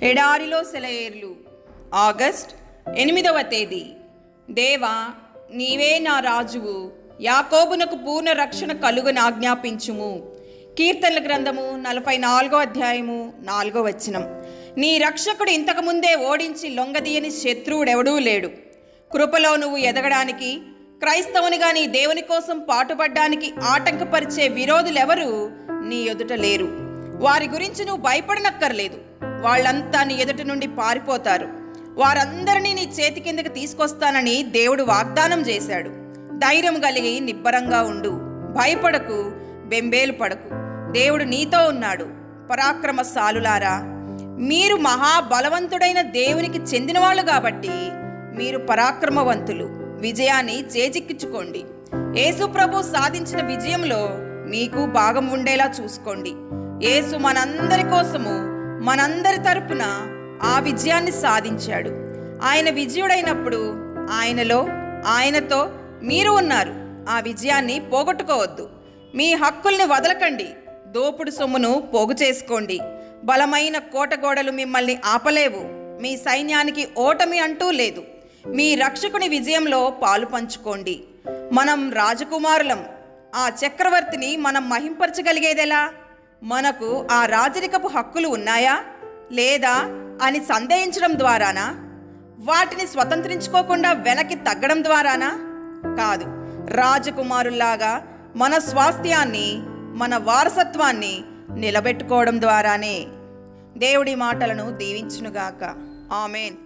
ఎడారిలో సెలయేర్లు. ఆగస్ట్ 8వ తేదీ. దేవా, నీవే నా రాజువు, యాకోబునకు పూర్ణ రక్షణ కలుగని ఆజ్ఞాపించుము. కీర్తనల గ్రంథము 44వ అధ్యాయము 4వ వచనం. నీ రక్షకుడు ఇంతకుముందే ఓడించి లొంగదీయని శత్రువుడెవడూ లేడు. కృపలో నువ్వు ఎదగడానికి, క్రైస్తవునిగా నీ దేవుని కోసం పాటుపడ్డానికి ఆటంకపరిచే విరోధులెవరూ నీ ఎదుట లేరు. వారి గురించి నువ్వు భయపడనక్కర్లేదు. వాళ్ళంతా నీ ఎదుట నుండి పారిపోతారు. వారందరినీ నీ చేతి కిందకి తీసుకొస్తానని దేవుడు వాగ్దానం చేశాడు. ధైర్యం కలిగి నిబ్బరంగా ఉండు. భయపడకు, బెంబేలు పడకు. దేవుడు నీతో ఉన్నాడు. పరాక్రమశాలులారా, మీరు మహాబలవంతుడైన దేవునికి చెందినవాళ్ళు కాబట్టి మీరు పరాక్రమవంతులు. విజయాన్ని చేజిక్కించుకోండి. యేసు ప్రభు సాధించిన విజయంలో మీకు భాగం ఉండేలా చూసుకోండి. యేసు మనందరి కోసము, మనందరి తరపున ఆ విజయాన్ని సాధించాడు. ఆయన విజయుడైనప్పుడు ఆయనలో, ఆయనతో మీరు ఉన్నారు. ఆ విజయాన్ని పోగొట్టుకోవద్దు. మీ హక్కుల్ని వదలకండి. దోపుడు సొమ్మును పోగు చేసుకోండి. బలమైన కోటగోడలు మిమ్మల్ని ఆపలేవు. మీ సైన్యానికి ఓటమి అంటూ లేదు. మీ రక్షకుని విజయంలో పాలు పంచుకోండి. మనం రాజకుమారులం. ఆ చక్రవర్తిని మనం మహింపరచగలిగేదెలా? మనకు ఆ రాజరికపు హక్కులు ఉన్నాయా లేదా అని సందేహించడం ద్వారానా? వాటిని స్వతంత్రించుకోకుండా వెనక్కి తగ్గడం ద్వారానా? కాదు. రాజకుమారుల్లాగా మన స్వాస్థ్యాన్ని, మన వారసత్వాన్ని నిలబెట్టుకోవడం ద్వారానే. దేవుడి మాటలను దీవించునుగాక. ఆమేన్.